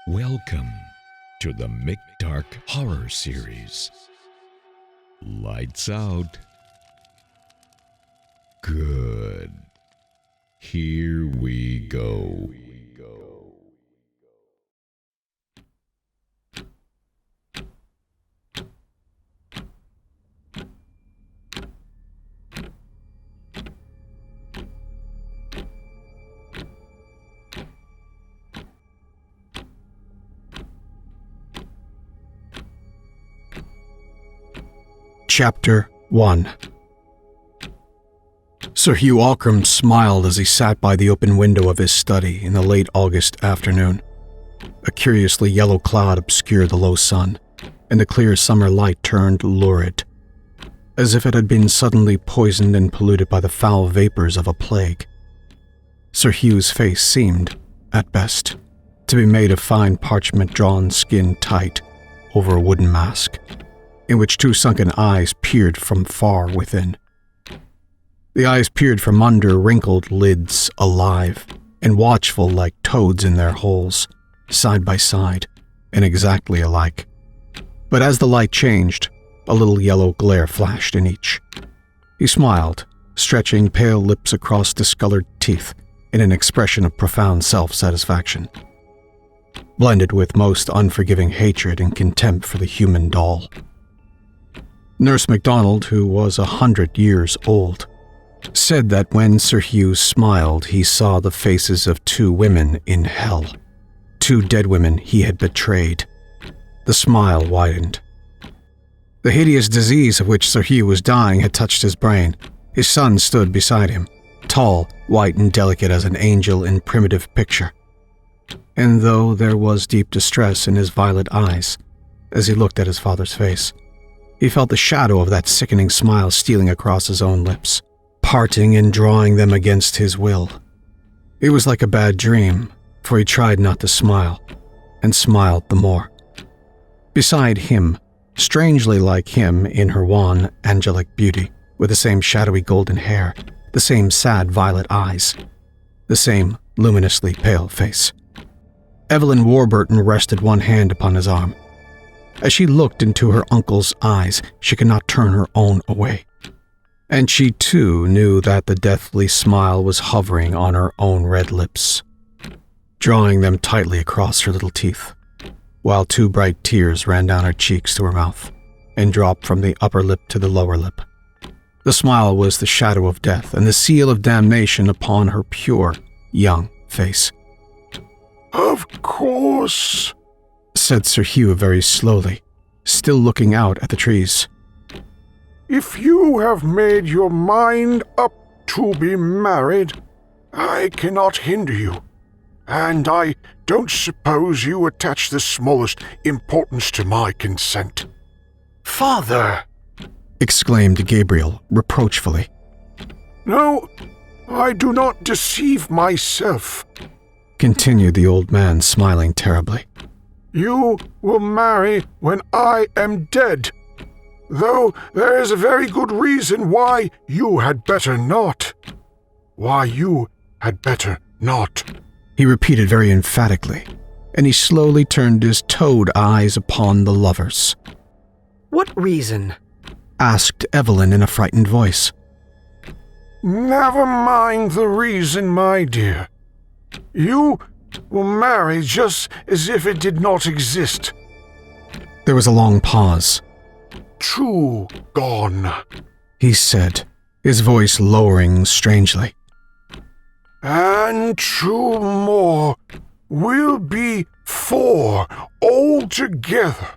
Welcome to the Mick Dark Horror Series. Lights out. Good. Here we go. Chapter 1. Sir Hugh Ockram smiled as he sat by the open window of his study in the late August afternoon. A curiously yellow cloud obscured the low sun, and the clear summer light turned lurid, as if it had been suddenly poisoned and polluted by the foul vapors of a plague. Sir Hugh's face seemed, at best, to be made of fine parchment drawn skin tight over a wooden mask, in which two sunken eyes peered from far within. The eyes peered from under wrinkled lids, alive and watchful like toads in their holes, side by side and exactly alike. But as the light changed, a little yellow glare flashed in each. He smiled, stretching pale lips across discolored teeth in an expression of profound self-satisfaction, blended with most unforgiving hatred and contempt for the human doll. Nurse MacDonald, who was 100 years old, said that when Sir Hugh smiled, he saw the faces of two women in hell, two dead women he had betrayed. The smile widened. The hideous disease of which Sir Hugh was dying had touched his brain. His son stood beside him, tall, white and delicate as an angel in primitive picture. And though there was deep distress in his violet eyes as he looked at his father's face, he felt the shadow of that sickening smile stealing across his own lips, parting and drawing them against his will. It was like a bad dream, for he tried not to smile, and smiled the more. Beside him, strangely like him in her wan, angelic beauty, with the same shadowy golden hair, the same sad violet eyes, the same luminously pale face, Evelyn Warburton rested one hand upon his arm. As she looked into her uncle's eyes, she could not turn her own away. And she too knew that the deathly smile was hovering on her own red lips, drawing them tightly across her little teeth, while two bright tears ran down her cheeks to her mouth and dropped from the upper lip to the lower lip. The smile was the shadow of death and the seal of damnation upon her pure, young face. "Of course," said Sir Hugh very slowly, still looking out at the trees. "If you have made your mind up to be married, I cannot hinder you, and I don't suppose you attach the smallest importance to my consent." "Father!" exclaimed Gabriel reproachfully. "No, I do not deceive myself," continued the old man, smiling terribly. "You will marry when I am dead, though there is a very good reason why you had better not. Why you had better not," he repeated very emphatically, and he slowly turned his toad eyes upon the lovers. "What reason?" asked Evelyn in a frightened voice. "Never mind the reason, my dear. You will marry just as if it did not exist." There was a long pause. "True gone," he said, his voice lowering strangely. "And true more will be four altogether,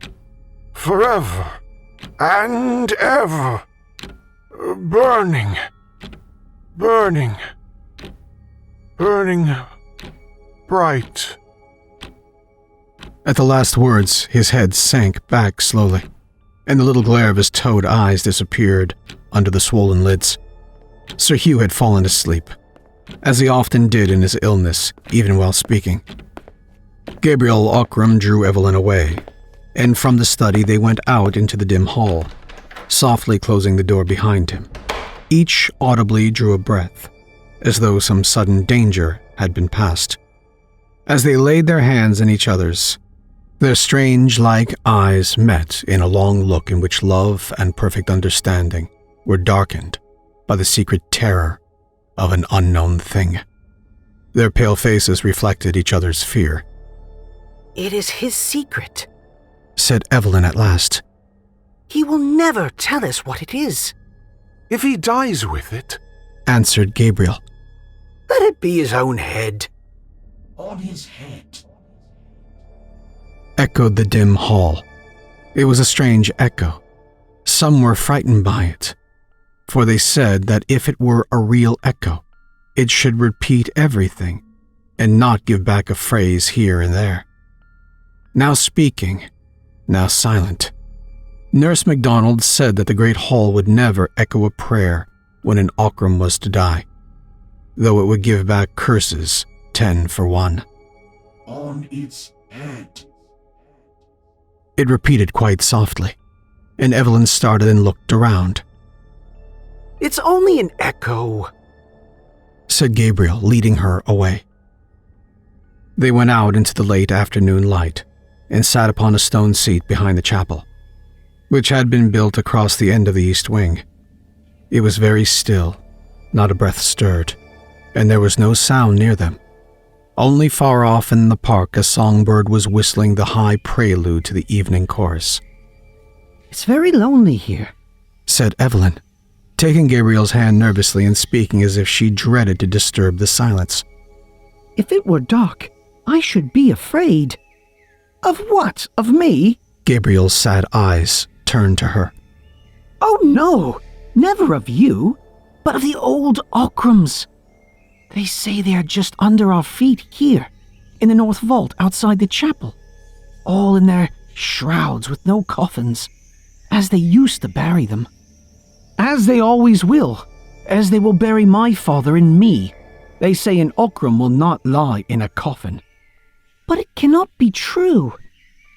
forever and ever, burning, burning, burning bright." At the last words, his head sank back slowly, and the little glare of his toad eyes disappeared under the swollen lids. Sir Hugh had fallen asleep, as he often did in his illness, even while speaking. Gabriel Ockram drew Evelyn away, and from the study they went out into the dim hall, softly closing the door behind him. Each audibly drew a breath, as though some sudden danger had been passed. As they laid their hands in each other's, their strange-like eyes met in a long look in which love and perfect understanding were darkened by the secret terror of an unknown thing. Their pale faces reflected each other's fear. It is his secret, said Evelyn at last. He will never tell us what it is. If he dies with it, answered Gabriel. Let it be his own head. On his head, echoed the dim hall. It was a strange echo. Some were frightened by it, for they said that if it were a real echo, it should repeat everything and not give back a phrase here and there. Now speaking, now silent. Nurse MacDonald said that the great hall would never echo a prayer when an Ockram was to die, though it would give back curses 10 for 1. on its head. It repeated quite softly, and Evelyn started and looked around. It's only an echo, said Gabriel, leading her away. They went out into the late afternoon light and sat upon a stone seat behind the chapel, which had been built across the end of the east wing. It was very still, not a breath stirred, and there was no sound near them. Only far off in the park a songbird was whistling the high prelude to the evening chorus. It's very lonely here, said Evelyn, taking Gabriel's hand nervously and speaking as if she dreaded to disturb the silence. If it were dark, I should be afraid. Of what? Of me? Gabriel's sad eyes turned to her. Oh no, never of you, but of the old Ockrams. They say they are just under our feet here, in the north vault outside the chapel, all in their shrouds with no coffins, as they used to bury them. As they always will, as they will bury my father and me. They say an Ockram will not lie in a coffin. But it cannot be true.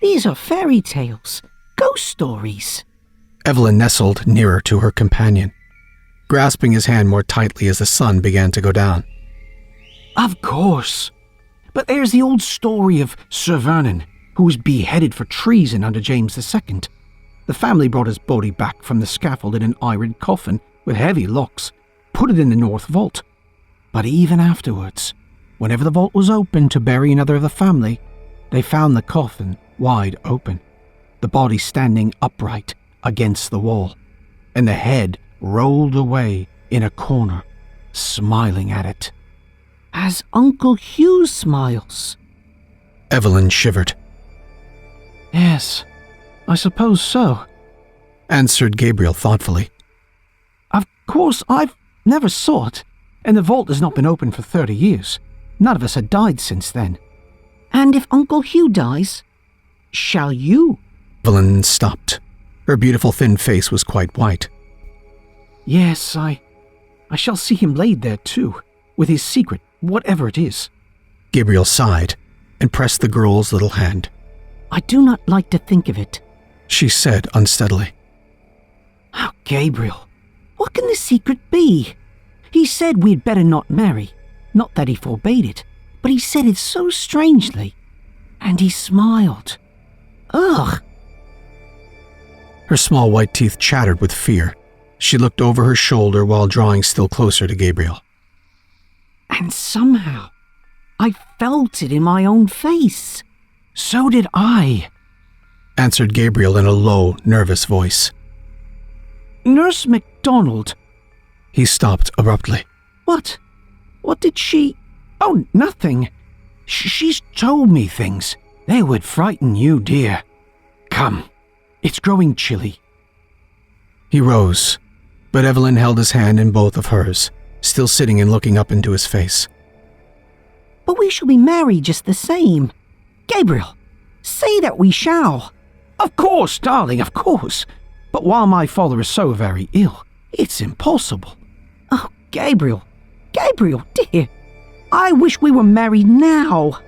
These are fairy tales, ghost stories. Evelyn nestled nearer to her companion, grasping his hand more tightly as the sun began to go down. Of course. But there's the old story of Sir Vernon, who was beheaded for treason under James II. The family brought his body back from the scaffold in an iron coffin with heavy locks, put it in the north vault. But even afterwards, whenever the vault was opened to bury another of the family, they found the coffin wide open, the body standing upright against the wall, and the head rolled away in a corner, smiling at it. As Uncle Hugh smiles. Evelyn shivered. Yes, I suppose so, answered Gabriel thoughtfully. Of course, I've never saw it, and the vault has not been open for 30 years. None of us had died since then. And if Uncle Hugh dies, shall you? Evelyn stopped. Her beautiful thin face was quite white. Yes, I shall see him laid there too, with his secret, whatever it is. Gabriel sighed and pressed the girl's little hand. I do not like to think of it, she said unsteadily. Oh, Gabriel, what can the secret be? He said we'd better not marry. Not that he forbade it, but he said it so strangely. And he smiled. Ugh! Her small white teeth chattered with fear. She looked over her shoulder while drawing still closer to Gabriel. And somehow, I felt it in my own face. So did I, answered Gabriel in a low, nervous voice. Nurse MacDonald. He stopped abruptly. What? What did she... Oh, nothing. She's told me things. They would frighten you, dear. Come, it's growing chilly. He rose, but Evelyn held his hand in both of hers, still sitting and looking up into his face. But we shall be married just the same. Gabriel, say that we shall. Of course, darling, of course. But while my father is so very ill, it's impossible. Oh, Gabriel, dear, I wish we were married now.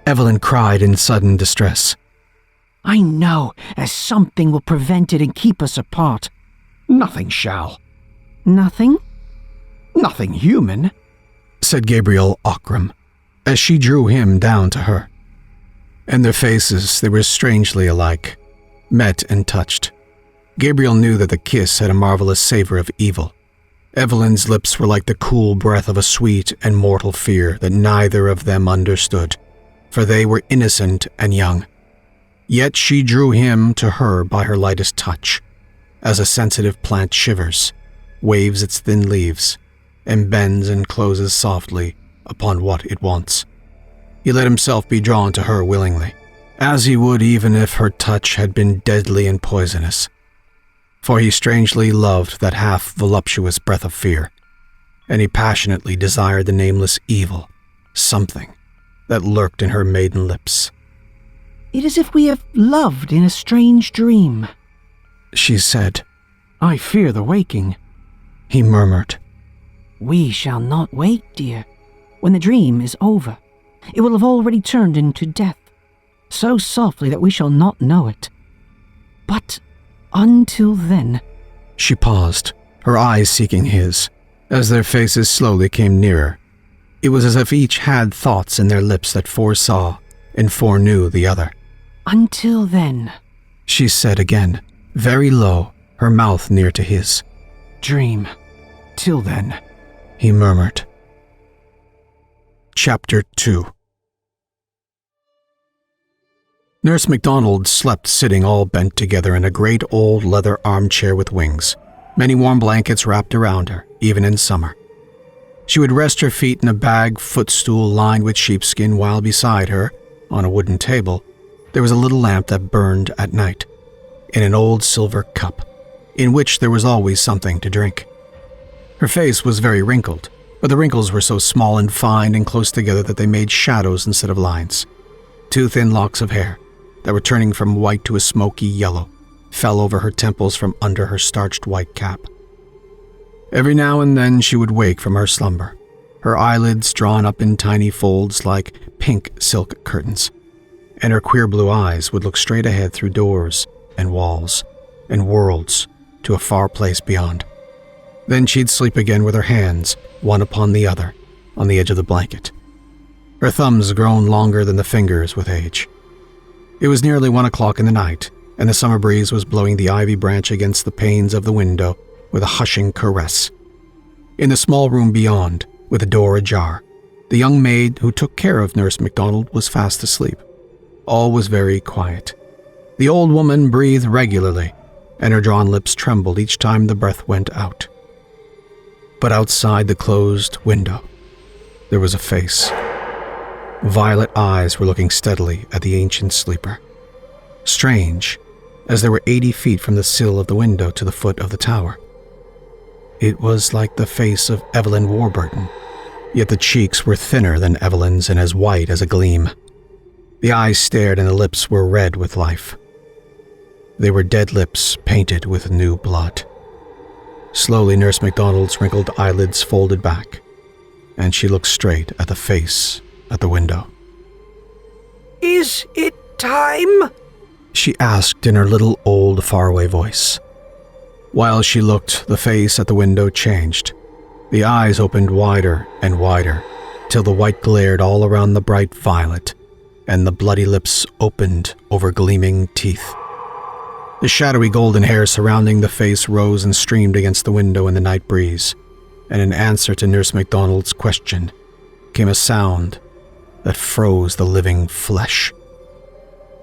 Evelyn cried in sudden distress. I know, as something will prevent it and keep us apart. Nothing shall. Nothing? Nothing human, said Gabriel Ockram. as she drew him down to her. And their faces, they were strangely alike, met and touched. Gabriel knew that the kiss had a marvelous savor of evil. Evelyn's lips were like the cool breath of a sweet and mortal fear that neither of them understood, for they were innocent and young. Yet she drew him to her by her lightest touch, as a sensitive plant shivers, waves its thin leaves, and bends and closes softly upon what it wants. He let himself be drawn to her willingly, as he would even if her touch had been deadly and poisonous. For he strangely loved that half-voluptuous breath of fear, and he passionately desired the nameless evil, something, that lurked in her maiden lips. "It is as if we have loved in a strange dream," she said. "I fear the waking," he murmured. "We shall not wake, dear. When the dream is over, it will have already turned into death, so softly that we shall not know it. But until then—" She paused, her eyes seeking his, as their faces slowly came nearer. It was as if each had thoughts in their lips that foresaw and foreknew the other. "Until then," she said again, very low, her mouth near to his. "Dream. Till then," he murmured. Chapter 2. Nurse MacDonald slept sitting all bent together in a great old leather armchair with wings, many warm blankets wrapped around her, even in summer. She would rest her feet in a bag footstool lined with sheepskin while beside her, on a wooden table, there was a little lamp that burned at night, in an old silver cup, in which there was always something to drink. Her face was very wrinkled, but the wrinkles were so small and fine and close together that they made shadows instead of lines. 2 thin locks of hair, that were turning from white to a smoky yellow, fell over her temples from under her starched white cap. Every now and then she would wake from her slumber, her eyelids drawn up in tiny folds like pink silk curtains, and her queer blue eyes would look straight ahead through doors and walls and worlds to a far place beyond. Then she'd sleep again with her hands, one upon the other, on the edge of the blanket. Her thumbs grown longer than the fingers with age. It was nearly 1 o'clock in the night, and the summer breeze was blowing the ivy branch against the panes of the window with a hushing caress. In the small room beyond, with the door ajar, the young maid who took care of Nurse MacDonald was fast asleep. All was very quiet. The old woman breathed regularly, and her drawn lips trembled each time the breath went out. But outside the closed window, there was a face. Violet eyes were looking steadily at the ancient sleeper. Strange, as they were 80 feet from the sill of the window to the foot of the tower. It was like the face of Evelyn Warburton, yet the cheeks were thinner than Evelyn's and as white as a gleam. The eyes stared and the lips were red with life. They were dead lips painted with new blood. Slowly Nurse MacDonald's wrinkled eyelids folded back, and she looked straight at the face at the window. "Is it time?" she asked in her little old faraway voice. While she looked, the face at the window changed. The eyes opened wider and wider, till the white glared all around the bright violet, and the bloody lips opened over gleaming teeth. The shadowy golden hair surrounding the face rose and streamed against the window in the night breeze, and in answer to Nurse MacDonald's question came a sound that froze the living flesh.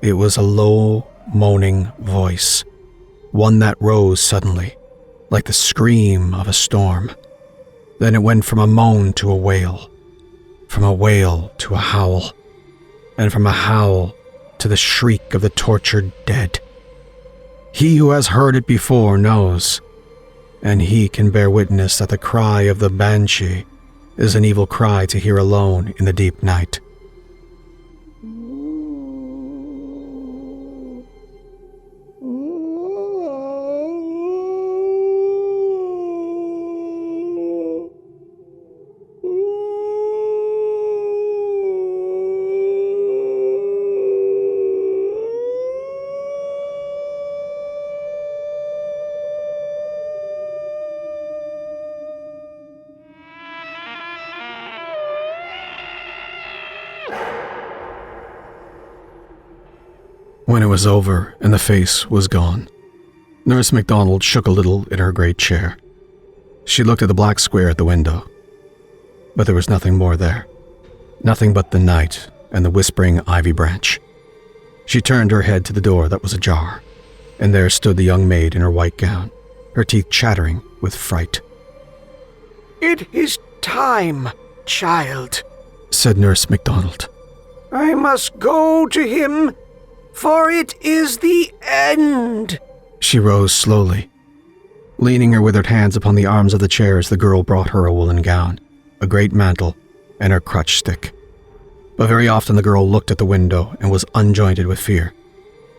It was a low, moaning voice, one that rose suddenly, like the scream of a storm. Then it went from a moan to a wail, from a wail to a howl, and from a howl to the shriek of the tortured dead. He who has heard it before knows, and he can bear witness that the cry of the banshee is an evil cry to hear alone in the deep night. When it was over and the face was gone, Nurse MacDonald shook a little in her great chair. She looked at the black square at the window, but there was nothing more there. Nothing but the night and the whispering ivy branch. She turned her head to the door that was ajar, and there stood the young maid in her white gown, her teeth chattering with fright. It is time, child, said Nurse MacDonald. I must go to him, for it is the end. She rose slowly, leaning her withered hands upon the arms of the chair as the girl brought her a woolen gown, a great mantle, and her crutch stick. But very often the girl looked at the window and was unjointed with fear,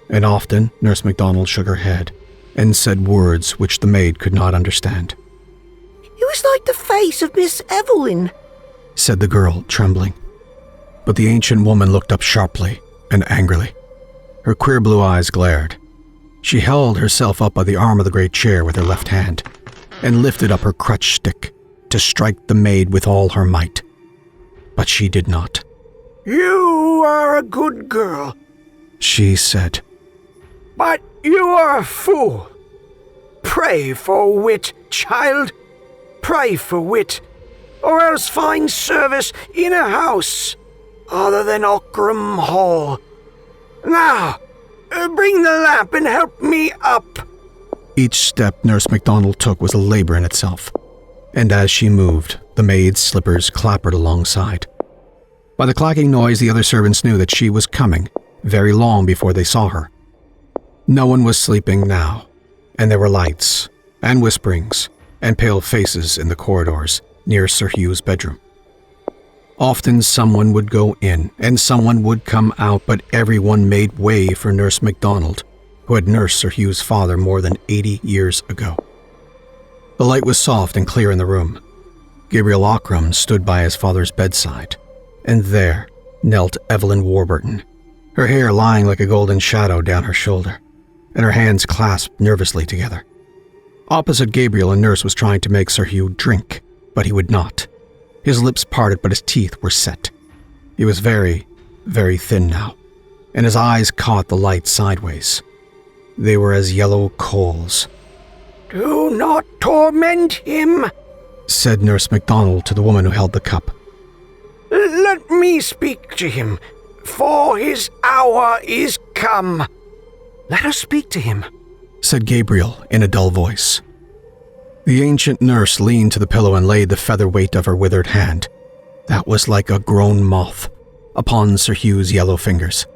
and often Nurse MacDonald shook her head and said words which the maid could not understand. It was like the face of Miss Evelyn, said the girl, trembling. But the ancient woman looked up sharply and angrily. Her queer blue eyes glared. She held herself up by the arm of the great chair with her left hand and lifted up her crutch stick to strike the maid with all her might. But she did not. You are a good girl, she said. But you are a fool. Pray for wit, child. Pray for wit, or else find service in a house other than Ockram Hall. Now, bring the lamp and help me up. Each step Nurse MacDonald took was a labor in itself, and as she moved, the maid's slippers clappered alongside. By the clacking noise, the other servants knew that she was coming, very long before they saw her. No one was sleeping now, and there were lights, and whisperings, and pale faces in the corridors near Sir Hugh's bedroom. Often someone would go in, and someone would come out, but everyone made way for Nurse MacDonald, who had nursed Sir Hugh's father more than 80 years ago. The light was soft and clear in the room. Gabriel Ockram stood by his father's bedside, and there knelt Evelyn Warburton, her hair lying like a golden shadow down her shoulder, and her hands clasped nervously together. Opposite Gabriel, a nurse was trying to make Sir Hugh drink, but he would not. His lips parted, but his teeth were set. He was very, very thin now, and his eyes caught the light sideways. They were as yellow coals. Do not torment him, said Nurse MacDonald to the woman who held the cup. Let me speak to him, for his hour is come. Let us speak to him, said Gabriel in a dull voice. The ancient nurse leaned to the pillow and laid the feather weight of her withered hand, that was like a grown moth, upon Sir Hugh's yellow fingers.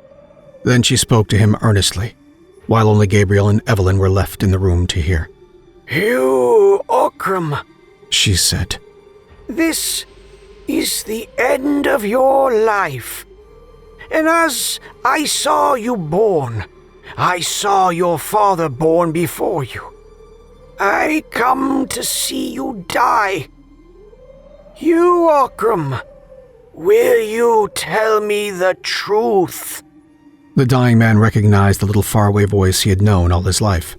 Then she spoke to him earnestly, while only Gabriel and Evelyn were left in the room to hear. Hugh Ockram, she said. This is the end of your life. And as I saw you born, I saw your father born before you. I come to see you die. Hugh Ockram, will you tell me the truth? The dying man recognized the little faraway voice he had known all his life,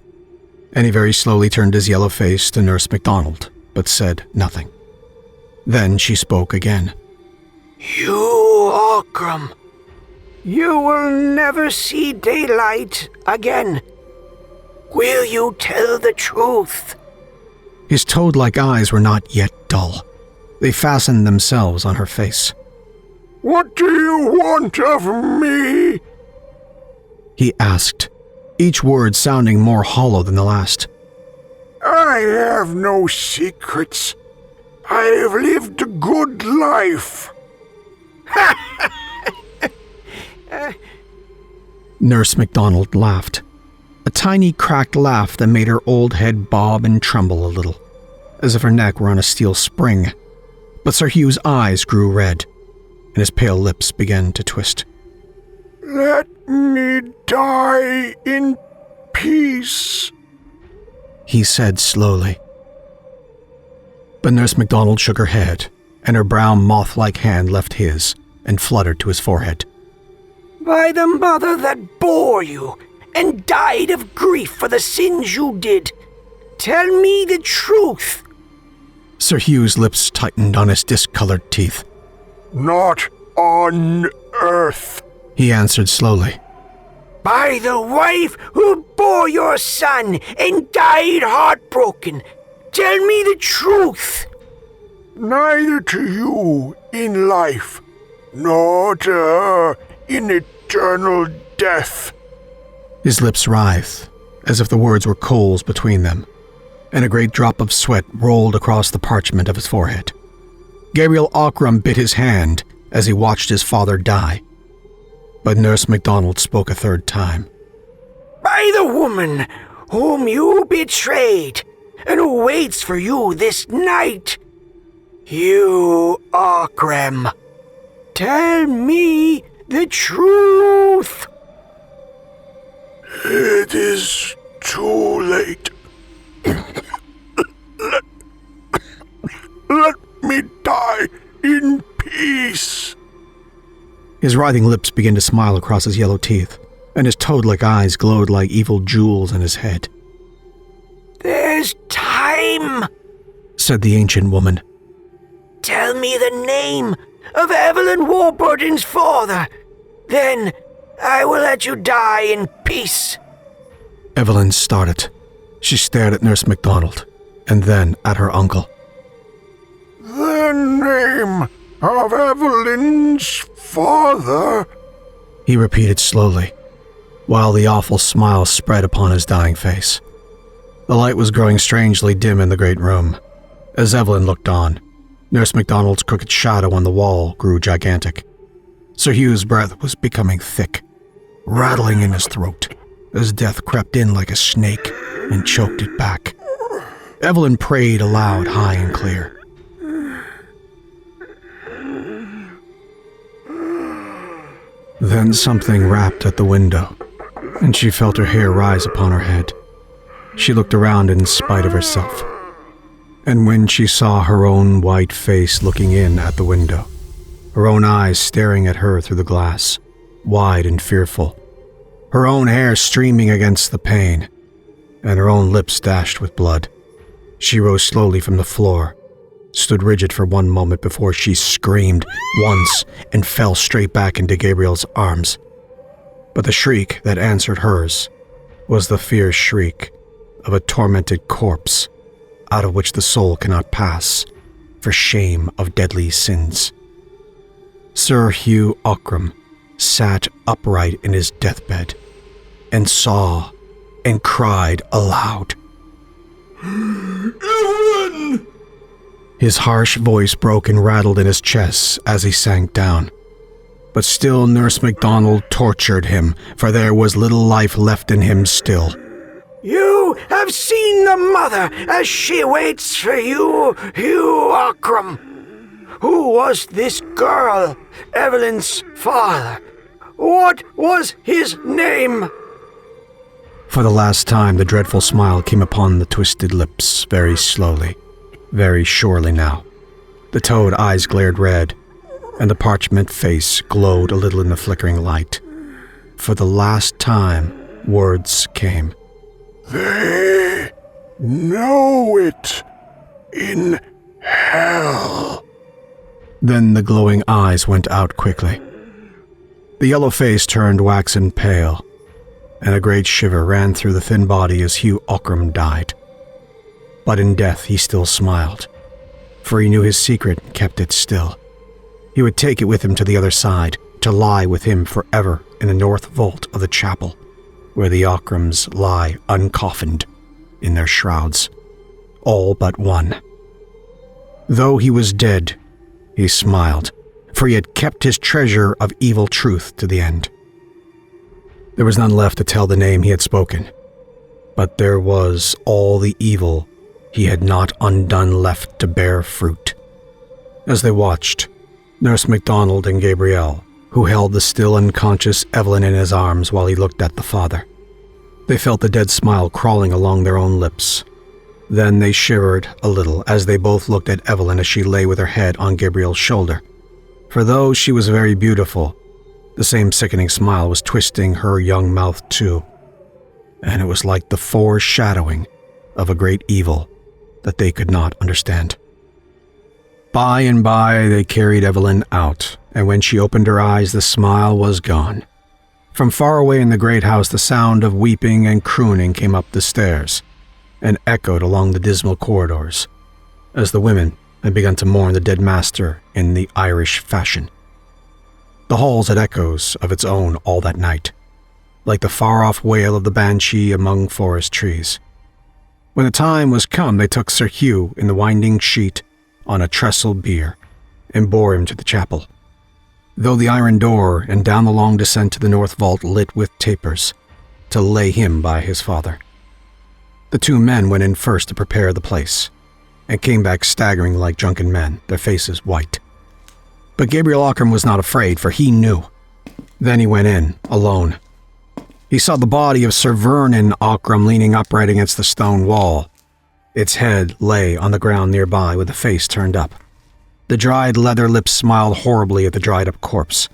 and he very slowly turned his yellow face to Nurse MacDonald, but said nothing. Then she spoke again. Hugh Ockram, you will never see daylight again. Will you tell the truth? His toad-like eyes were not yet dull. They fastened themselves on her face. What do you want of me? He asked, each word sounding more hollow than the last. I have no secrets. I have lived a good life. Nurse MacDonald laughed. A tiny cracked laugh that made her old head bob and tremble a little, as if her neck were on a steel spring. But Sir Hugh's eyes grew red, and his pale lips began to twist. Let me die in peace, he said slowly. But Nurse MacDonald shook her head, and her brown moth-like hand left his and fluttered to his forehead. By the mother that bore you and died of grief for the sins you did, tell me the truth. Sir Hugh's lips tightened on his discolored teeth. Not on earth, he answered slowly. By the wife who bore your son and died heartbroken. Tell me the truth. Neither to you in life, nor to her in eternal death. His lips writhed, as if the words were coals between them, and a great drop of sweat rolled across the parchment of his forehead. Gabriel Ockram bit his hand as he watched his father die. But Nurse MacDonald spoke a third time. By the woman whom you betrayed, and who waits for you this night, Hugh Ockram, tell me the truth. It is too late. Let me die in peace. His writhing lips began to smile across his yellow teeth, and his toad-like eyes glowed like evil jewels in his head. There's time, said the ancient woman. Tell me the name of Evelyn Warburton's father. Then I will let you die in peace. Evelyn started. She stared at Nurse MacDonald, and then at her uncle. The name of Evelyn's father, he repeated slowly, while the awful smile spread upon his dying face. The light was growing strangely dim in the great room. As Evelyn looked on, Nurse MacDonald's crooked shadow on the wall grew gigantic. Sir Hugh's breath was becoming thick, rattling in his throat, as death crept in like a snake and choked it back. Evelyn prayed aloud, high and clear. Then something rapped at the window, and she felt her hair rise upon her head. She looked around in spite of herself, and when she saw her own white face looking in at the window, her own eyes staring at her through the glass, wide and fearful, her own hair streaming against the pane, and her own lips dashed with blood, she rose slowly from the floor, stood rigid for one moment before she screamed once and fell straight back into Gabriel's arms. But the shriek that answered hers was the fierce shriek of a tormented corpse, out of which the soul cannot pass for shame of deadly sins. Sir Hugh Ockram sat upright in his deathbed and saw and cried aloud. Evelyn! His harsh voice broke and rattled in his chest as he sank down. But still Nurse MacDonald tortured him, for there was little life left in him still. You have seen the mother as she waits for you, Hugh Ockram. Who was this girl, Evelyn's father? What was his name? For the last time, the dreadful smile came upon the twisted lips, very slowly, very surely now. The toad eyes glared red, and the parchment face glowed a little in the flickering light. For the last time, words came. They know it in hell. Then the glowing eyes went out quickly. The yellow face turned waxen pale, and a great shiver ran through the thin body as Hugh Ockram died. But in death he still smiled, for he knew his secret and kept it still. He would take it with him to the other side, to lie with him forever in the north vault of the chapel, where the Ockrams lie uncoffined in their shrouds, all but one. Though he was dead, he smiled, for he had kept his treasure of evil truth to the end. There was none left to tell the name he had spoken, but there was all the evil he had not undone left to bear fruit. As they watched, Nurse MacDonald and Gabrielle, who held the still unconscious Evelyn in his arms while he looked at the father, they felt the dead smile crawling along their own lips. Then they shivered a little as they both looked at Evelyn as she lay with her head on Gabriel's shoulder. For though she was very beautiful, the same sickening smile was twisting her young mouth too, and it was like the foreshadowing of a great evil that they could not understand. By and by they carried Evelyn out and when she opened her eyes, the smile was gone. From far away in the great house, the sound of weeping and crooning came up the stairs and echoed along the dismal corridors, as the women had begun to mourn the dead master in the Irish fashion. The halls had echoes of its own all that night, like the far-off wail of the banshee among forest trees. When the time was come, they took Sir Hugh in the winding sheet on a trestle bier and bore him to the chapel. Though the iron door and down the long descent to the north vault lit with tapers, to lay him by his father. The two men went in first to prepare the place, and came back staggering like drunken men, their faces white. But Gabriel Ockram was not afraid, for he knew. Then he went in, alone. He saw the body of Sir Vernon Ockram leaning upright against the stone wall. Its head lay on the ground nearby with the face turned up. The dried leather lips smiled horribly at the dried-up corpse,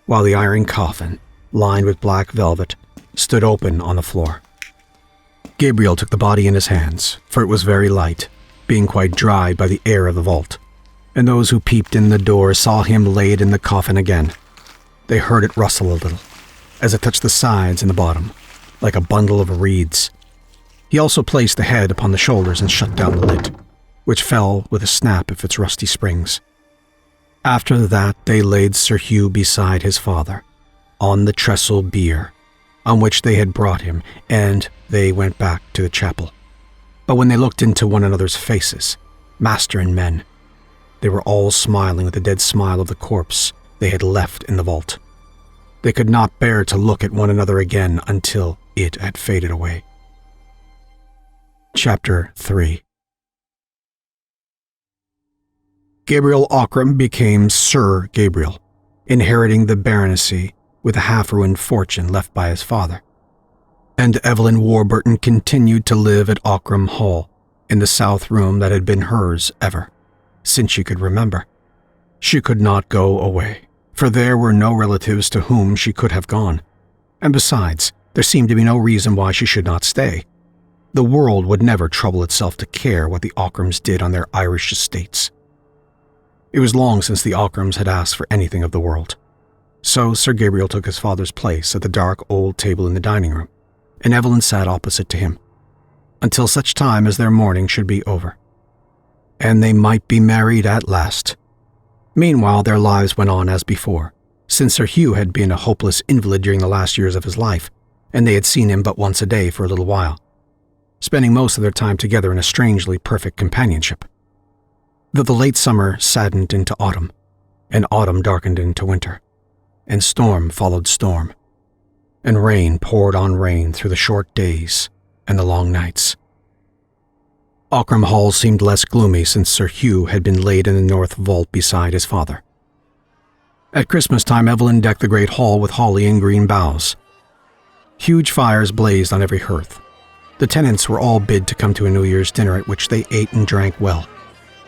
while the iron coffin, lined with black velvet, stood open on the floor. Gabriel took the body in his hands, for it was very light, being quite dried by the air of the vault, and those who peeped in the door saw him laid in the coffin again. They heard it rustle a little, as it touched the sides and the bottom, like a bundle of reeds. He also placed the head upon the shoulders and shut down the lid, which fell with a snap of its rusty springs. After that they laid Sir Hugh beside his father, on the trestle bier, on which they had brought him, and they went back to the chapel. But when they looked into one another's faces, master and men, they were all smiling with the dead smile of the corpse they had left in the vault. They could not bear to look at one another again until it had faded away. Chapter 3. Gabriel Ockram became Sir Gabriel, inheriting the baronetcy with a half-ruined fortune left by his father. And Evelyn Warburton continued to live at Ockram Hall, in the south room that had been hers ever, since she could remember. She could not go away, for there were no relatives to whom she could have gone. And besides, there seemed to be no reason why she should not stay. The world would never trouble itself to care what the Ockrams did on their Irish estates. It was long since the Ockrams had asked for anything of the world. So Sir Gabriel took his father's place at the dark old table in the dining room, and Evelyn sat opposite to him, until such time as their mourning should be over, and they might be married at last. Meanwhile their lives went on as before, since Sir Hugh had been a hopeless invalid during the last years of his life, and they had seen him but once a day for a little while, spending most of their time together in a strangely perfect companionship. Though the late summer saddened into autumn, and autumn darkened into winter, and storm followed storm, and rain poured on rain through the short days and the long nights. Ockram Hall seemed less gloomy since Sir Hugh had been laid in the north vault beside his father. At Christmas time, Evelyn decked the great hall with holly and green boughs. Huge fires blazed on every hearth. The tenants were all bid to come to a New Year's dinner at which they ate and drank well,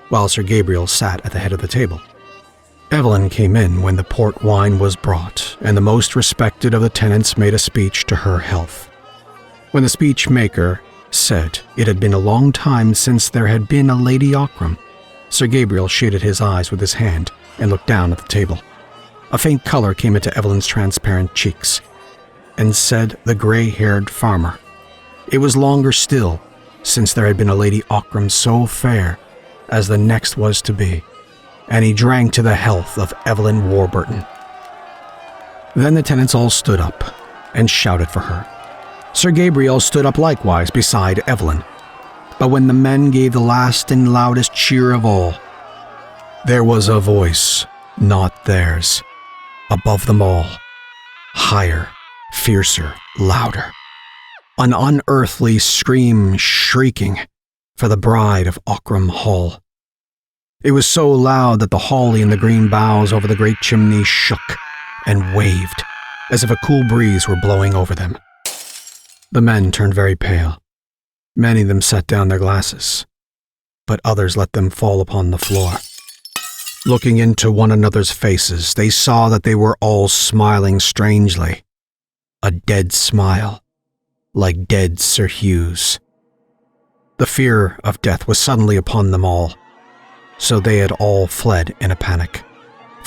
while Sir Gabriel sat at the head of the table. Evelyn came in when the port wine was brought, and the most respected of the tenants made a speech to her health. When the speech maker said it had been a long time since there had been a Lady Ockram, Sir Gabriel shaded his eyes with his hand and looked down at the table. A faint color came into Evelyn's transparent cheeks, and said the gray-haired farmer, it was longer still since there had been a Lady Ockram so fair as the next was to be, and he drank to the health of Evelyn Warburton. Then the tenants all stood up and shouted for her. Sir Gabriel stood up likewise beside Evelyn, but when the men gave the last and loudest cheer of all, there was a voice not theirs, above them all, higher, fiercer, louder, an unearthly scream shrieking for the bride of Ockram Hall. It was so loud that the holly and the green boughs over the great chimney shook and waved, as if a cool breeze were blowing over them. The men turned very pale. Many of them set down their glasses, but others let them fall upon the floor. Looking into one another's faces, they saw that they were all smiling strangely. A dead smile, like dead Sir Hugh's. The fear of death was suddenly upon them all, so they had all fled in a panic,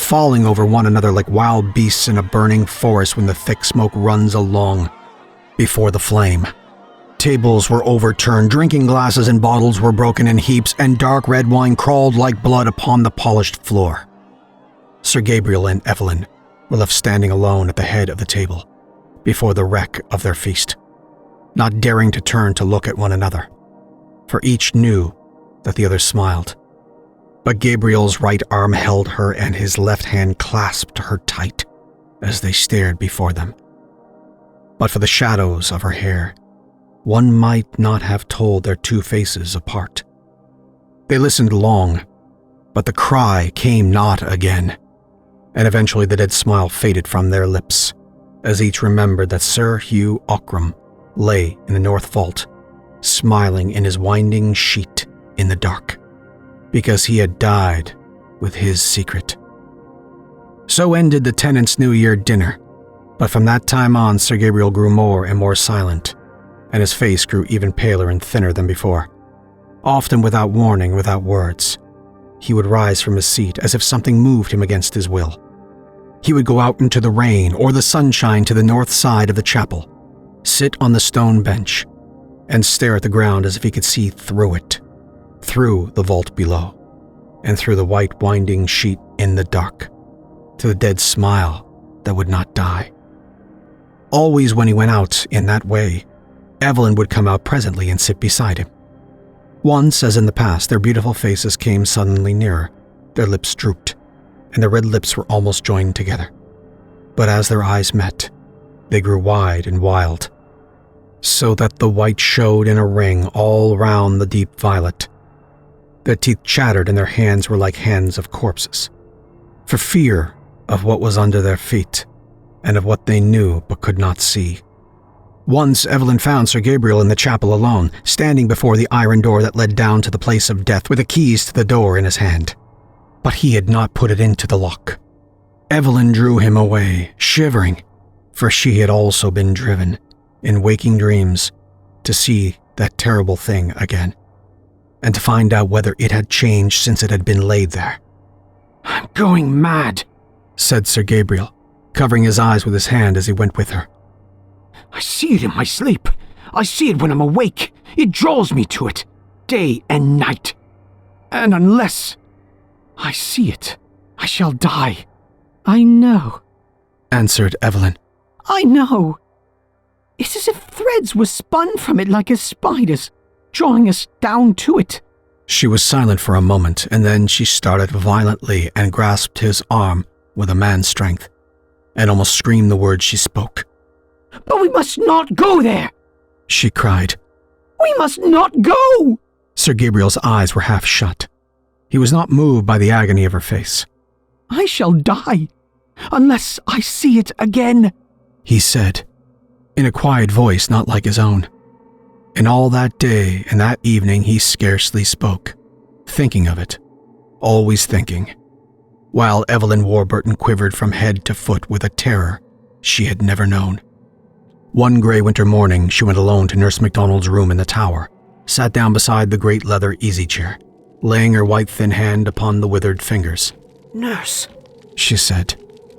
falling over one another like wild beasts in a burning forest when the thick smoke runs along before the flame. Tables were overturned, drinking glasses and bottles were broken in heaps, and dark red wine crawled like blood upon the polished floor. Sir Gabriel and Evelyn were left standing alone at the head of the table, before the wreck of their feast, not daring to turn to look at one another, for each knew that the other smiled. But Gabriel's right arm held her and his left hand clasped her tight as they stared before them. But for the shadows of her hair, one might not have told their two faces apart. They listened long, but the cry came not again, and eventually the dead smile faded from their lips, as each remembered that Sir Hugh Ockram lay in the north vault, smiling in his winding sheet in the dark, because he had died with his secret. So ended the tenants' New Year dinner, but from that time on Sir Gabriel grew more and more silent, and his face grew even paler and thinner than before. Often without warning, without words, he would rise from his seat as if something moved him against his will. He would go out into the rain or the sunshine to the north side of the chapel, sit on the stone bench, and stare at the ground as if he could see through it, through the vault below, and through the white winding sheet in the dark, to the dead smile that would not die. Always when he went out in that way, Evelyn would come out presently and sit beside him. Once, as in the past, their beautiful faces came suddenly nearer, their lips drooped, and their red lips were almost joined together. But as their eyes met, they grew wide and wild, so that the white showed in a ring all round the deep violet. Their teeth chattered and their hands were like hands of corpses, for fear of what was under their feet, and of what they knew but could not see. Once Evelyn found Sir Gabriel in the chapel alone, standing before the iron door that led down to the place of death with the keys to the door in his hand. But he had not put it into the lock. Evelyn drew him away, shivering, for she had also been driven, in waking dreams, to see that terrible thing again, and to find out whether it had changed since it had been laid there. I'm going mad, said Sir Gabriel, covering his eyes with his hand as he went with her. I see it in my sleep. I see it when I'm awake. It draws me to it, day and night. And unless I see it, I shall die. I know, answered Evelyn. I know. It's as if threads were spun from it like a spider's, drawing us down to it. She was silent for a moment, and then she started violently and grasped his arm with a man's strength, and almost screamed the words she spoke. But we must not go there, she cried. We must not go! Sir Gabriel's eyes were half shut. He was not moved by the agony of her face. I shall die unless I see it again, he said, in a quiet voice not like his own. And all that day and that evening he scarcely spoke, thinking of it, always thinking, while Evelyn Warburton quivered from head to foot with a terror she had never known. One grey winter morning she went alone to Nurse MacDonald's room in the tower, sat down beside the great leather easy-chair, laying her white thin hand upon the withered fingers. Nurse, she said,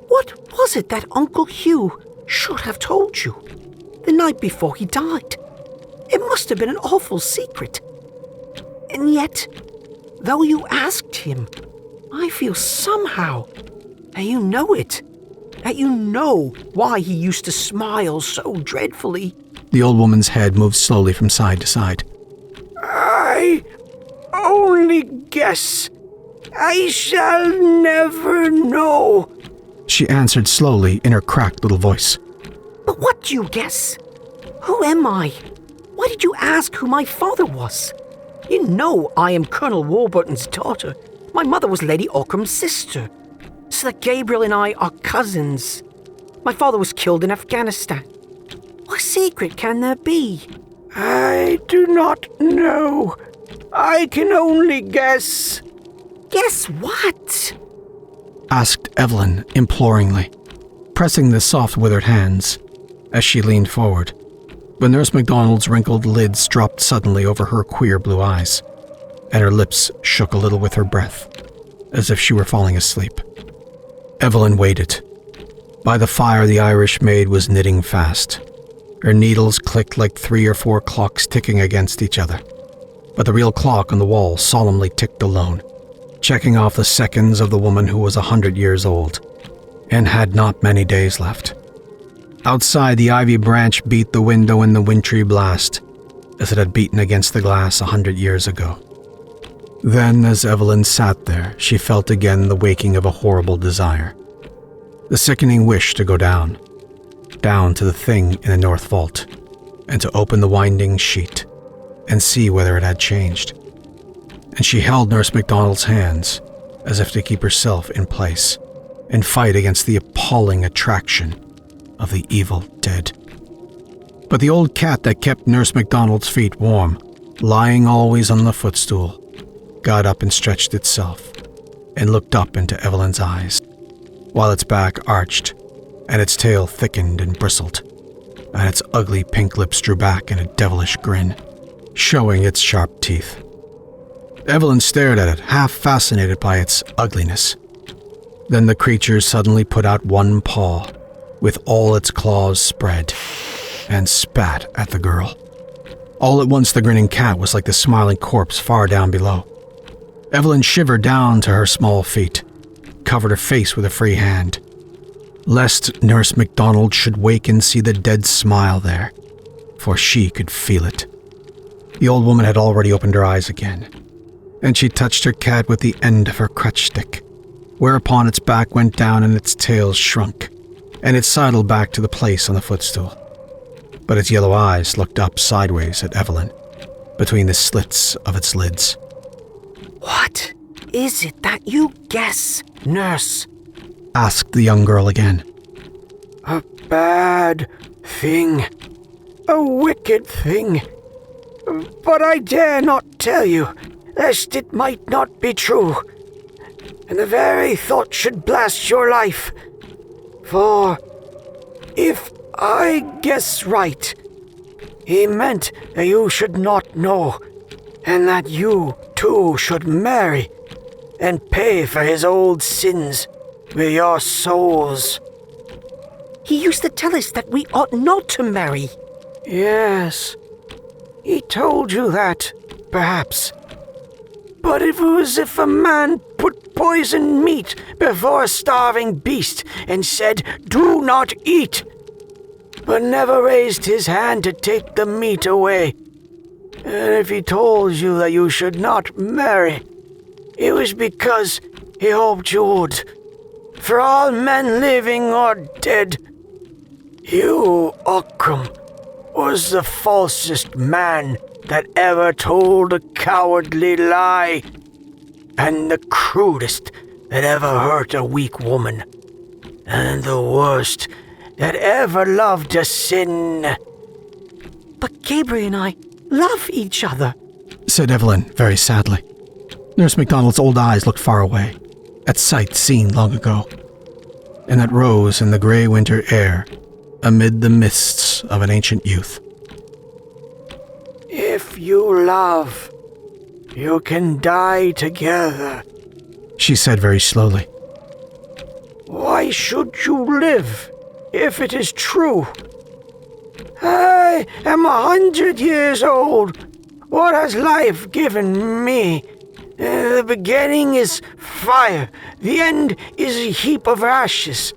what was it that Uncle Hugh should have told you the night before he died? It must have been an awful secret. And yet, though you asked him, I feel somehow that you know it. That you know why he used to smile so dreadfully. The old woman's head moved slowly from side to side. I only guess. I shall never know, she answered slowly in her cracked little voice. But what do you guess? Who am I? Why did you ask who my father was? You know I am Colonel Warburton's daughter. My mother was Lady Ockram's sister. So that Gabriel and I are cousins. My father was killed in Afghanistan. What secret can there be? I do not know. I can only guess. Guess what? Asked Evelyn imploringly, pressing the soft withered hands as she leaned forward. But Nurse MacDonald's wrinkled lids dropped suddenly over her queer blue eyes, and her lips shook a little with her breath, as if she were falling asleep. Evelyn waited. By the fire, the Irish maid was knitting fast. Her needles clicked like 3 or 4 clocks ticking against each other. But the real clock on the wall solemnly ticked alone, checking off the seconds of the woman who was 100 years old and had not many days left. Outside, the ivy branch beat the window in the wintry blast, as it had beaten against the glass 100 years ago. Then, as Evelyn sat there, she felt again the waking of a horrible desire. The sickening wish to go down to the thing in the north vault, and to open the winding sheet and see whether it had changed. And she held Nurse MacDonald's hands, as if to keep herself in place and fight against the appalling attraction of the evil dead. But the old cat that kept Nurse MacDonald's feet warm, lying always on the footstool, got up and stretched itself and looked up into Evelyn's eyes, while its back arched and its tail thickened and bristled, and its ugly pink lips drew back in a devilish grin, showing its sharp teeth. Evelyn stared at it, half fascinated by its ugliness. Then the creature suddenly put out one paw, with all its claws spread, and spat at the girl. All at once the grinning cat was like the smiling corpse far down below. Evelyn shivered down to her small feet, covered her face with a free hand, lest Nurse MacDonald should wake and see the dead smile there, for she could feel it. The old woman had already opened her eyes again, and she touched her cat with the end of her crutch stick, whereupon its back went down and its tail shrunk, and it sidled back to the place on the footstool. But its yellow eyes looked up sideways at Evelyn, between the slits of its lids. What is it that you guess, nurse? Asked the young girl again. A bad thing. A wicked thing. But I dare not tell you, lest it might not be true, and the very thought should blast your life. For if I guess right, he meant that you should not know, and that you too should marry and pay for his old sins with your souls. He used to tell us that we ought not to marry. Yes, he told you that, perhaps. But it was if a man put poisoned meat before a starving beast and said, "Do not eat," but never raised his hand to take the meat away. And if he told you that you should not marry, it was because he hoped you would. For all men living or dead, you, Ockram, was the falsest man that ever told a cowardly lie, and the crudest that ever hurt a weak woman, and the worst that ever loved a sin. But Gabriel and I love each other, said Evelyn very sadly. Nurse MacDonald's old eyes looked far away, at sights seen long ago, and that rose in the grey winter air amid the mists of an ancient youth. If you love, you can die together, she said very slowly. Why should you live if it is true? I am 100 years old. What has life given me? The beginning is fire, the end is a heap of ashes,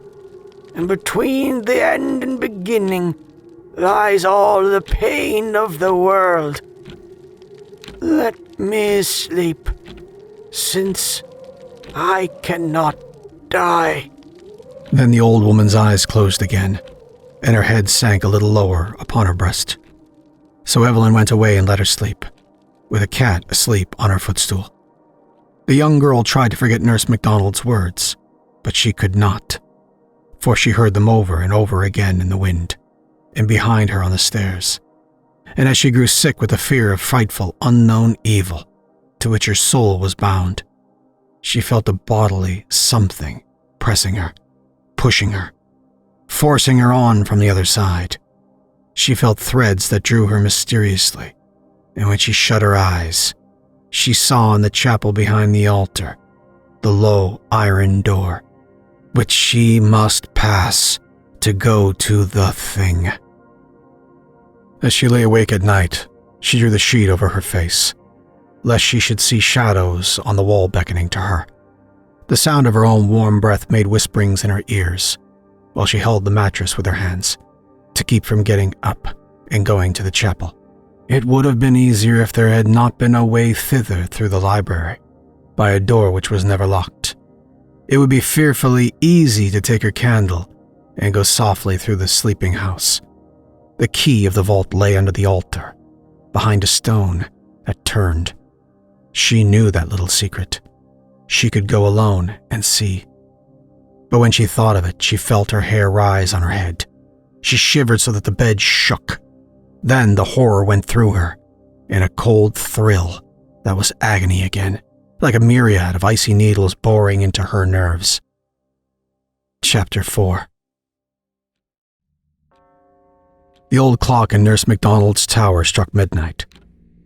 and between the end and beginning lies all the pain of the world. Let me sleep, since I cannot die. Then the old woman's eyes closed again, and her head sank a little lower upon her breast. So Evelyn went away and let her sleep, with a cat asleep on her footstool. The young girl tried to forget Nurse MacDonald's words, but she could not, for she heard them over and over again in the wind, and behind her on the stairs. And as she grew sick with the fear of frightful, unknown evil to which her soul was bound, she felt a bodily something pressing her, pushing her, forcing her on from the other side. She felt threads that drew her mysteriously, and when she shut her eyes, she saw in the chapel behind the altar the low iron door, which she must pass to go to the thing. As she lay awake at night, she drew the sheet over her face, lest she should see shadows on the wall beckoning to her. The sound of her own warm breath made whisperings in her ears, while she held the mattress with her hands, to keep from getting up and going to the chapel. It would have been easier if there had not been a way thither through the library, by a door which was never locked. It would be fearfully easy to take her candle and go softly through the sleeping house. The key of the vault lay under the altar, behind a stone that turned. She knew that little secret. She could go alone and see. But when she thought of it, she felt her hair rise on her head. She shivered so that the bed shook. Then the horror went through her, in a cold thrill that was agony again, like a myriad of icy needles boring into her nerves. Chapter 4. The old clock in Nurse MacDonald's tower struck midnight.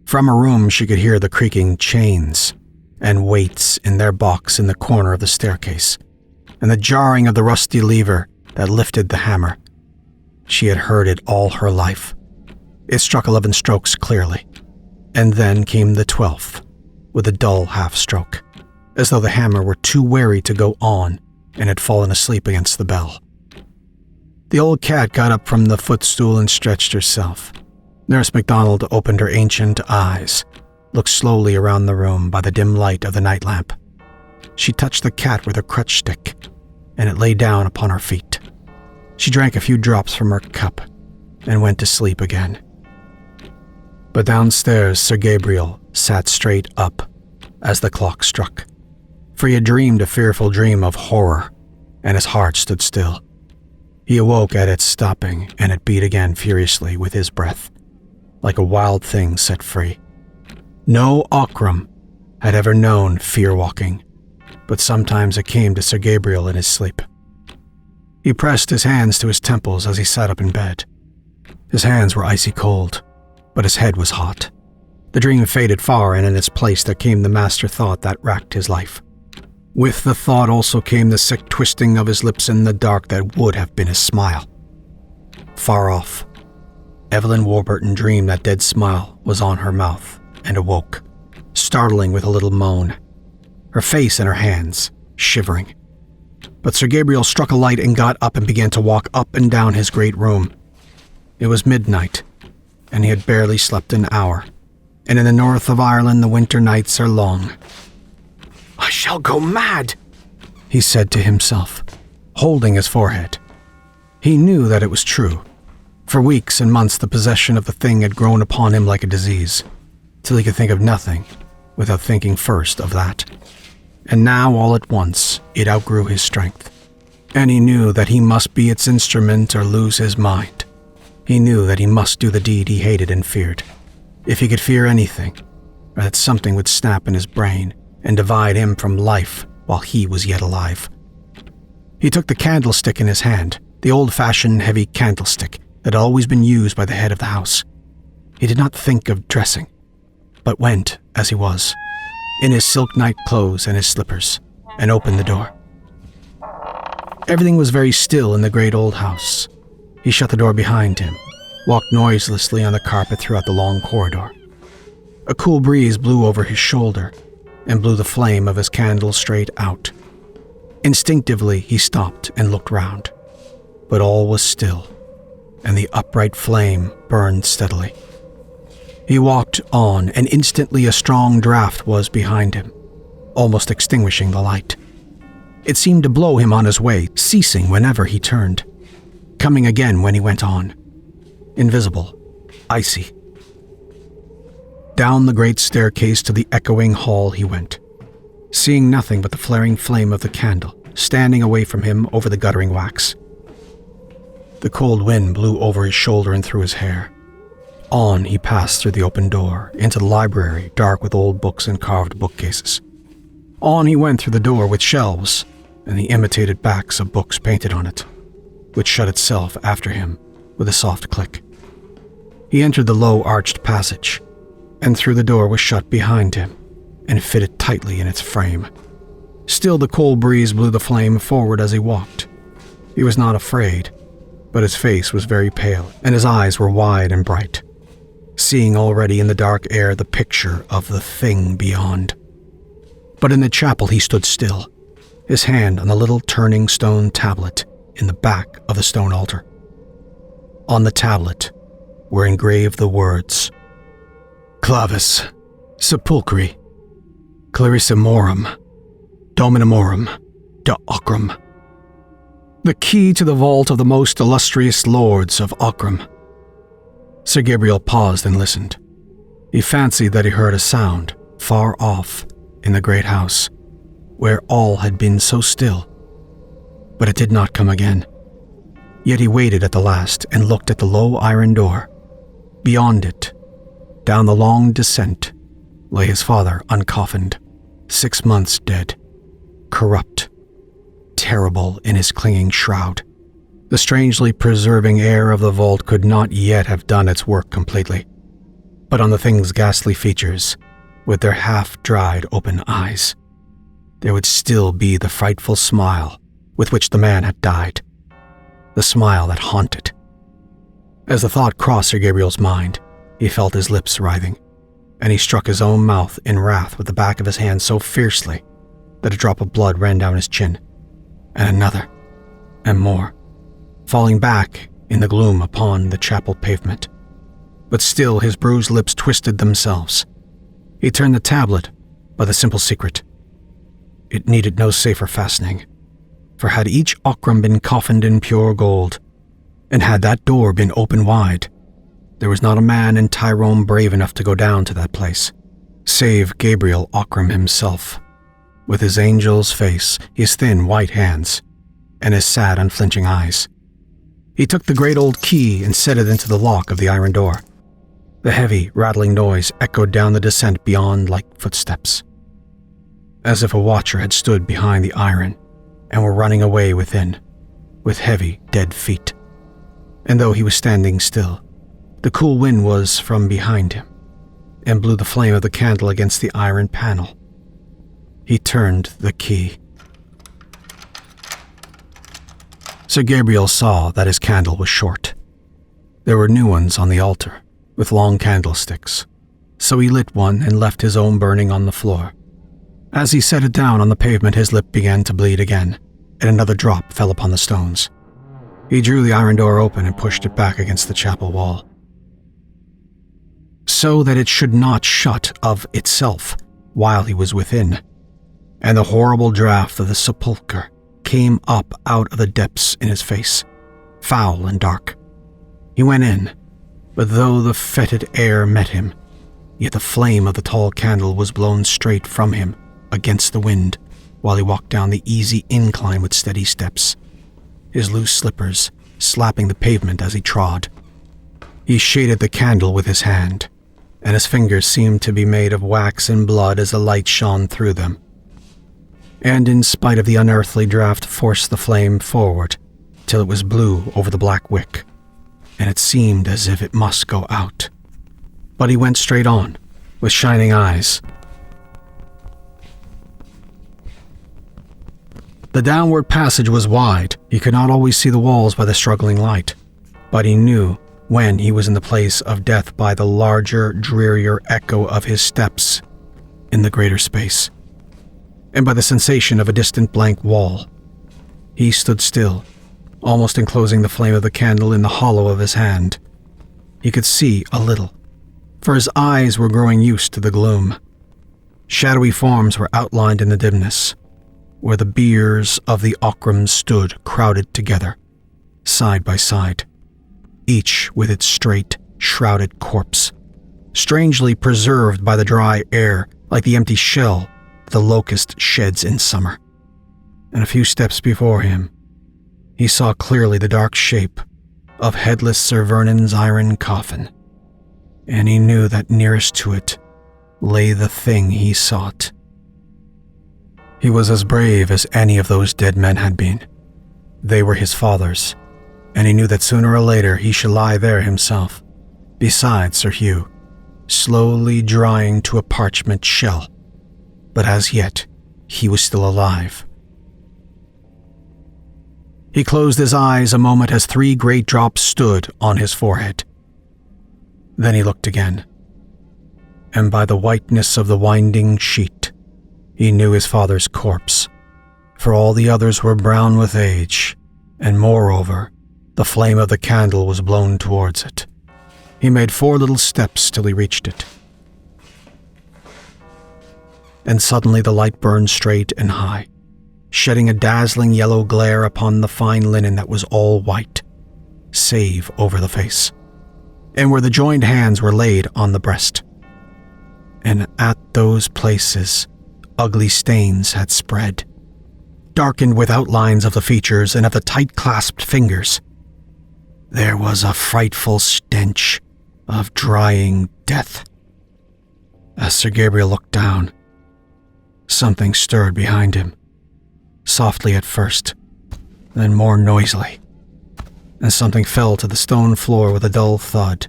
From her room she could hear the creaking chains and weights in their box in the corner of the staircase, and the jarring of the rusty lever that lifted the hammer. She had heard it all her life. It struck 11 strokes clearly, and then came the 12th, with a dull half-stroke, as though the hammer were too weary to go on and had fallen asleep against the bell. The old cat got up from the footstool and stretched herself. Nurse MacDonald opened her ancient eyes, looked slowly around the room by the dim light of the night lamp. She touched the cat with her crutch stick, and it lay down upon her feet. She drank a few drops from her cup and went to sleep again. But downstairs Sir Gabriel sat straight up as the clock struck, for he had dreamed a fearful dream of horror, and his heart stood still. He awoke at its stopping, and it beat again furiously with his breath, like a wild thing set free. No Ockram had ever known fear-walking, but sometimes it came to Sir Gabriel in his sleep. He pressed his hands to his temples as he sat up in bed. His hands were icy cold, but his head was hot. The dream faded far, and in its place there came the master thought that racked his life. With the thought also came the sick twisting of his lips in the dark that would have been a smile. Far off, Evelyn Warburton dreamed that dead smile was on her mouth and awoke, startling with a little moan, her face in her hands, shivering. But Sir Gabriel struck a light and got up and began to walk up and down his great room. It was midnight, and he had barely slept an hour, and in the north of Ireland the winter nights are long. "I shall go mad," he said to himself, holding his forehead. He knew that it was true. For weeks and months the possession of the thing had grown upon him like a disease, till he could think of nothing without thinking first of that. And now, all at once, it outgrew his strength, and he knew that he must be its instrument or lose his mind. He knew that he must do the deed he hated and feared, if he could fear anything, or that something would snap in his brain and divide him from life while he was yet alive. He took the candlestick in his hand, the old-fashioned heavy candlestick that had always been used by the head of the house. He did not think of dressing, but went, as he was, in his silk night clothes and his slippers, and opened the door. Everything was very still in the great old house. He shut the door behind him, walked noiselessly on the carpet throughout the long corridor. A cool breeze blew over his shoulder and blew the flame of his candle straight out. Instinctively he stopped and looked round, but all was still, and the upright flame burned steadily. He walked on, and instantly a strong draught was behind him, almost extinguishing the light. It seemed to blow him on his way, ceasing whenever he turned, coming again when he went on. Invisible, icy. Down the great staircase to the echoing hall he went, seeing nothing but the flaring flame of the candle, standing away from him over the guttering wax. The cold wind blew over his shoulder and through his hair. On he passed through the open door, into the library, dark with old books and carved bookcases. On he went through the door with shelves and the imitated backs of books painted on it, which shut itself after him with a soft click. He entered the low arched passage, and through the door was shut behind him and fitted tightly in its frame. Still, the cold breeze blew the flame forward as he walked. He was not afraid, but his face was very pale, and his eyes were wide and bright, seeing already in the dark air the picture of the thing beyond. But in the chapel he stood still, his hand on the little turning stone tablet in the back of the stone altar. On the tablet were engraved the words, Clavis, Sepulchri, Clarissimorum, Dominimorum, de Ocram. The key to the vault of the most illustrious lords of Ocram. Sir Gabriel paused and listened. He fancied that he heard a sound far off in the great house, where all had been so still. But it did not come again. Yet he waited at the last and looked at the low iron door. Beyond it, down the long descent, lay his father uncoffined, 6 months dead, corrupt, terrible in his clinging shroud. The strangely preserving air of the vault could not yet have done its work completely, but on the thing's ghastly features, with their half-dried open eyes, there would still be the frightful smile with which the man had died, the smile that haunted. As the thought crossed Sir Gabriel's mind, he felt his lips writhing, and he struck his own mouth in wrath with the back of his hand so fiercely that a drop of blood ran down his chin, and another, and more, falling back in the gloom upon the chapel pavement. But still his bruised lips twisted themselves. He turned the tablet by the simple secret. It needed no safer fastening, for had each Ocram been coffined in pure gold, and had that door been open wide, there was not a man in Tyrone brave enough to go down to that place, save Gabriel Ocram himself, with his angel's face, his thin white hands, and his sad unflinching eyes. He took the great old key and set it into the lock of the iron door. The heavy, rattling noise echoed down the descent beyond like footsteps, as if a watcher had stood behind the iron and were running away within, with heavy, dead feet. And though he was standing still, the cool wind was from behind him, and blew the flame of the candle against the iron panel. He turned the key. Sir Gabriel saw that his candle was short. There were new ones on the altar, with long candlesticks, so he lit one and left his own burning on the floor. As he set it down on the pavement, his lip began to bleed again, and another drop fell upon the stones. He drew the iron door open and pushed it back against the chapel wall, so that it should not shut of itself while he was within, and the horrible draught of the sepulchre came up out of the depths in his face, foul and dark. He went in, but though the fetid air met him, yet the flame of the tall candle was blown straight from him against the wind while he walked down the easy incline with steady steps, his loose slippers slapping the pavement as he trod. He shaded the candle with his hand, and his fingers seemed to be made of wax and blood as the light shone through them, and in spite of the unearthly draught forced the flame forward till it was blue over the black wick, and it seemed as if it must go out. But he went straight on, with shining eyes. The downward passage was wide. He could not always see the walls by the struggling light, but he knew when he was in the place of death by the larger, drearier echo of his steps in the greater space, and by the sensation of a distant blank wall. He stood still, almost enclosing the flame of the candle in the hollow of his hand. He could see a little, for his eyes were growing used to the gloom. Shadowy forms were outlined in the dimness, where the biers of the Ockrams stood crowded together, side by side, each with its straight, shrouded corpse, strangely preserved by the dry air like the empty shell the locust sheds in summer. And a few steps before him, he saw clearly the dark shape of headless Sir Vernon's iron coffin, and he knew that nearest to it lay the thing he sought. He was as brave as any of those dead men had been. They were his fathers, and he knew that sooner or later he should lie there himself, beside Sir Hugh, slowly drying to a parchment shell. But as yet, he was still alive. He closed his eyes a moment as 3 great drops stood on his forehead. Then he looked again, and by the whiteness of the winding sheet, he knew his father's corpse, for all the others were brown with age, and moreover, the flame of the candle was blown towards it. He made 4 little steps till he reached it. And suddenly the light burned straight and high, shedding a dazzling yellow glare upon the fine linen that was all white, save over the face, and where the joined hands were laid on the breast. And at those places, ugly stains had spread, darkened with outlines of the features and of the tight-clasped fingers. There was a frightful stench of drying death. As Sir Gabriel looked down, something stirred behind him, softly at first, then more noisily, and something fell to the stone floor with a dull thud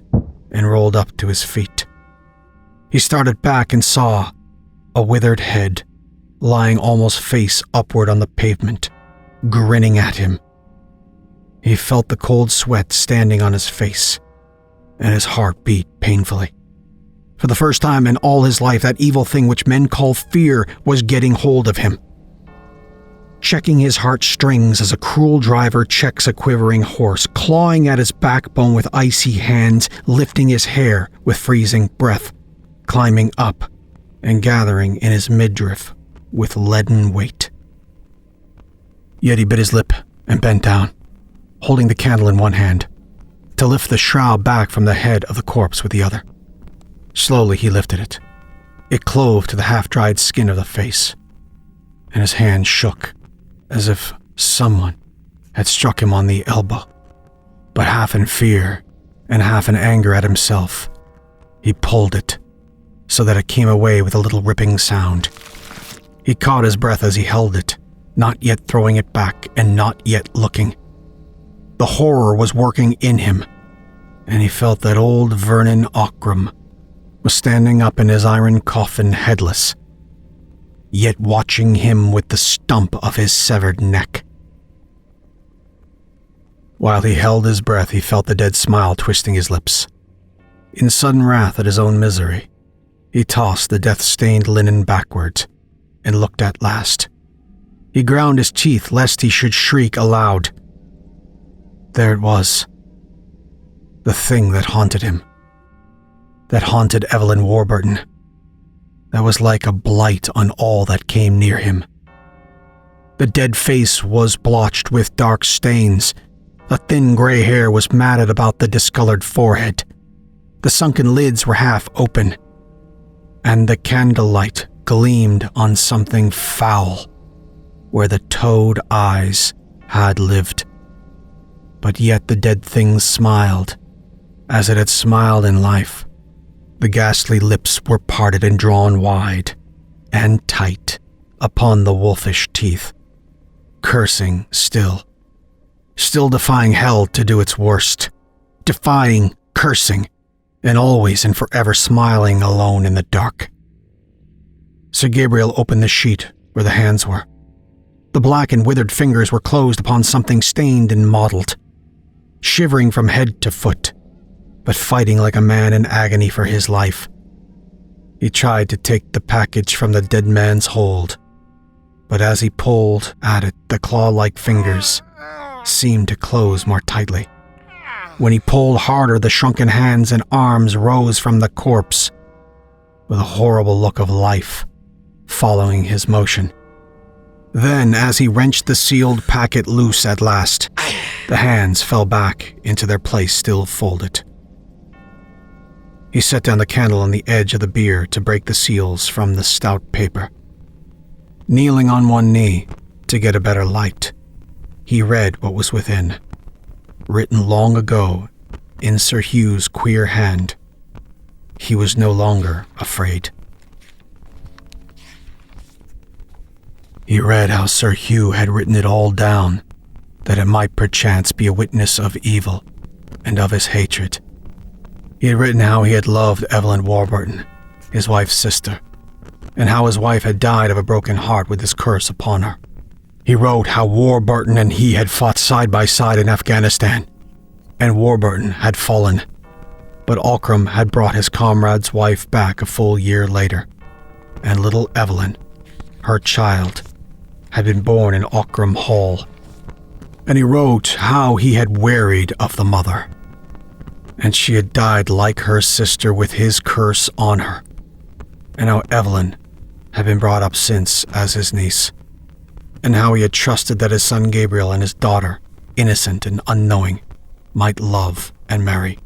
and rolled up to his feet. He started back and saw a withered head lying almost face upward on the pavement, grinning at him. He felt the cold sweat standing on his face, and his heart beat painfully. For the first time in all his life, that evil thing which men call fear was getting hold of him, checking his heartstrings as a cruel driver checks a quivering horse, clawing at his backbone with icy hands, lifting his hair with freezing breath, climbing up and gathering in his midriff with leaden weight. Yet he bit his lip and bent down, holding the candle in one hand, to lift the shroud back from the head of the corpse with the other. Slowly he lifted it. It clove to the half-dried skin of the face, and his hand shook as if someone had struck him on the elbow. But half in fear and half in anger at himself, he pulled it so that it came away with a little ripping sound. He caught his breath as he held it, not yet throwing it back and not yet looking. The horror was working in him, and he felt that old Vernon Ockram was standing up in his iron coffin headless, yet watching him with the stump of his severed neck. While he held his breath, he felt the dead smile twisting his lips. In sudden wrath at his own misery, he tossed the death-stained linen backwards and looked at last. He ground his teeth lest he should shriek aloud. There it was, the thing that haunted him, that haunted Evelyn Warburton, that was like a blight on all that came near him. The dead face was blotched with dark stains. The thin gray hair was matted about the discolored forehead. The sunken lids were half open, and the candlelight gleamed on something foul where the toad eyes had lived. But yet the dead thing smiled, as it had smiled in life. The ghastly lips were parted and drawn wide and tight upon the wolfish teeth, cursing still defying hell to do its worst, defying, cursing, and always and forever smiling alone in the dark. Sir Gabriel opened the sheet where the hands were. The black and withered fingers were closed upon something stained and mottled, shivering from head to foot, but fighting like a man in agony for his life. He tried to take the package from the dead man's hold, but as he pulled at it, the claw-like fingers seemed to close more tightly. When he pulled harder, the shrunken hands and arms rose from the corpse, with a horrible look of life following his motion. Then, as he wrenched the sealed packet loose at last, the hands fell back into their place still folded. He set down the candle on the edge of the bier to break the seals from the stout paper. Kneeling on one knee to get a better light, he read what was within, written long ago in Sir Hugh's queer hand. He was no longer afraid. He read how Sir Hugh had written it all down, that it might perchance be a witness of evil and of his hatred. He had written how he had loved Evelyn Warburton, his wife's sister, and how his wife had died of a broken heart with this curse upon her. He wrote how Warburton and he had fought side by side in Afghanistan, and Warburton had fallen, but Auckram had brought his comrade's wife back a full year later, and little Evelyn, her child, had been born in Auckram Hall. And he wrote how he had wearied of the mother, and she had died like her sister with his curse on her, and how Evelyn had been brought up since as his niece, and how he had trusted that his son Gabriel and his daughter, innocent and unknowing, might love and marry,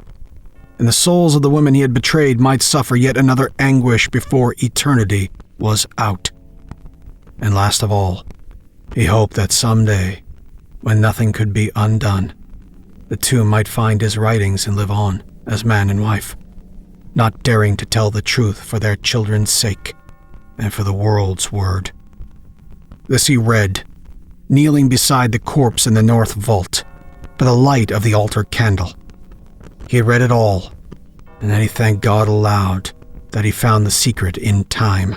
and the souls of the women he had betrayed might suffer yet another anguish before eternity was out. And last of all, he hoped that someday, when nothing could be undone, the two might find his writings and live on as man and wife, not daring to tell the truth for their children's sake and for the world's word. This he read, kneeling beside the corpse in the north vault, by the light of the altar candle. He had read it all, and then he thanked God aloud that he found the secret in time.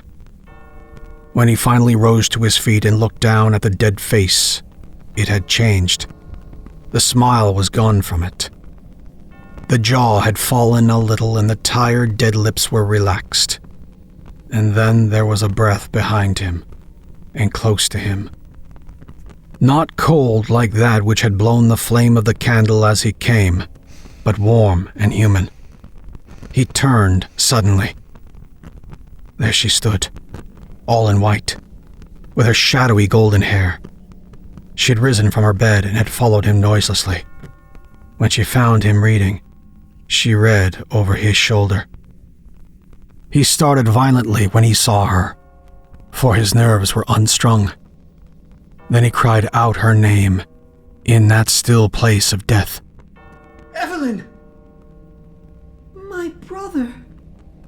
When he finally rose to his feet and looked down at the dead face, it had changed. The smile was gone from it. The jaw had fallen a little and the tired dead lips were relaxed. And then there was a breath behind him, and close to him. Not cold like that which had blown the flame of the candle as he came, but warm and human. He turned suddenly. There she stood, all in white, with her shadowy golden hair. She had risen from her bed and had followed him noiselessly. When she found him reading, she read over his shoulder. He started violently when he saw her, for his nerves were unstrung. Then he cried out her name in that still place of death. Evelyn! My brother!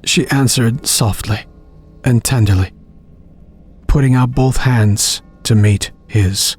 She answered softly and tenderly, putting out both hands to meet his.